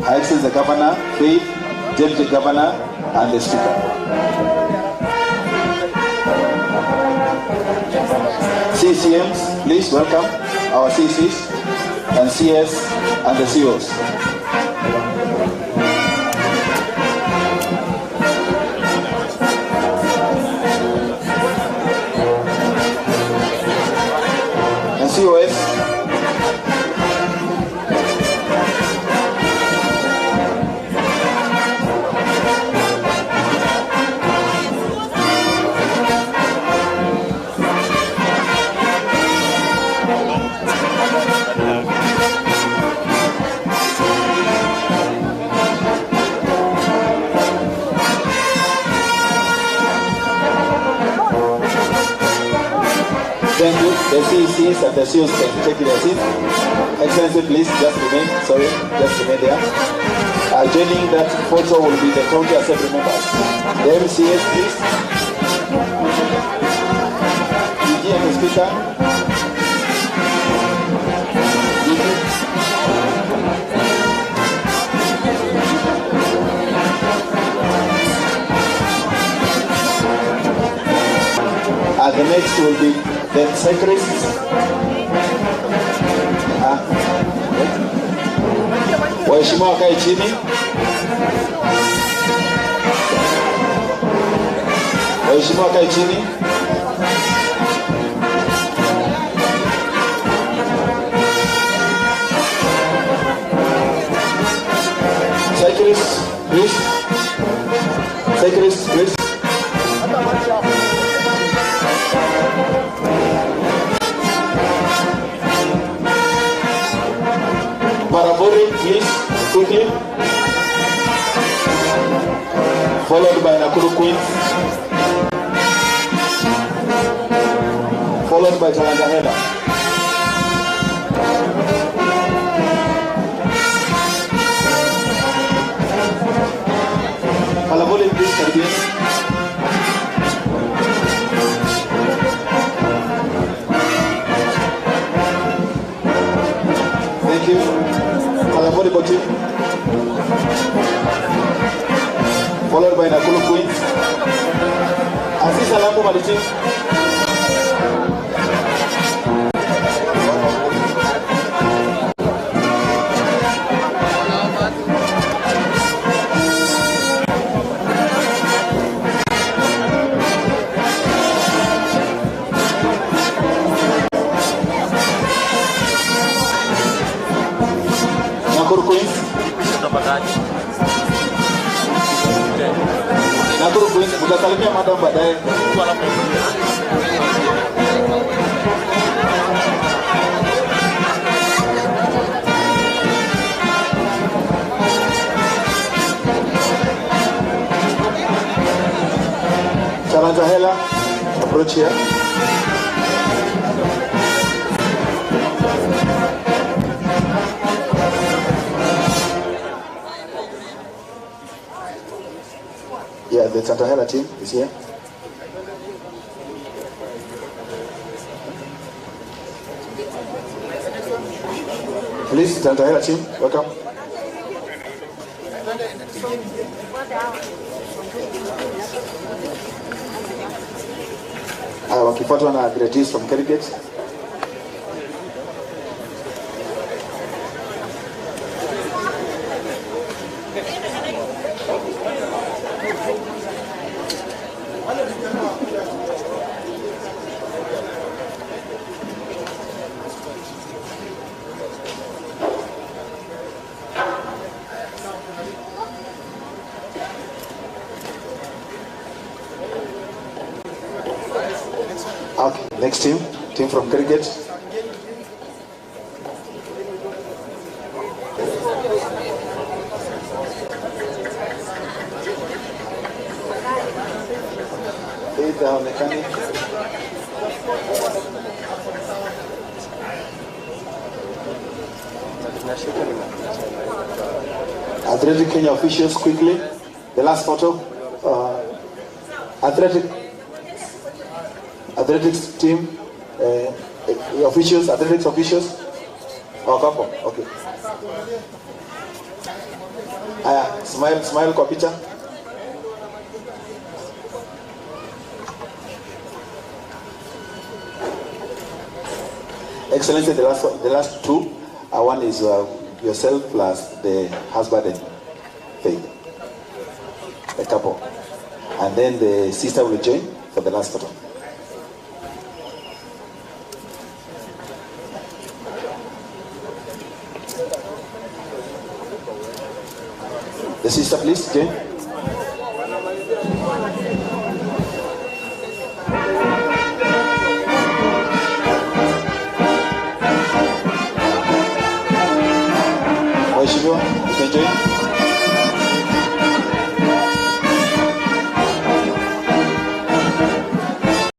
Her Excellency the Governor, Faith, Deputy Governor, and the Speaker. CCMs, please welcome our CCs and CS and the COs. And COS. Thank you. The CECs and the COs can take their seat. Excellency, please just remain. Sorry, just remain there. Joining that photo will be the county assembly members. The MCS, please. DG and the Speaker. The next will be the secretaries. Waheshimiwa wakae chini. Waheshimiwa wakae chini. Secretaries, please. Secretaries, please. Parabori, please, quickly. Followed by Nakuru Queen. Followed by Talangahela. Parabori, please, Caribbean. Thank you. Volleyball team. Followed by Nakuru Queens. Aziz Alambo Malitim. Nakuru Queens. Nakuru Queens, mtasalimia madam baadaye. Talangahela, approach here. Yeah, the Talangahela team is here. Please, Talangahela team, welcome. Wakifuatwa na athletics from Kihika. Okay, next team from cricket. Athletic Kenya officials quickly. The last photo. Athletics team, athletics officials. Oh, couple. Okay. Smile kwa picha. Excellency, the last two. One is yourself plus the husband and Faith, the couple. And then the sister will join for the last photo. The sister, please, Jane. Waheshimiwa, you can join.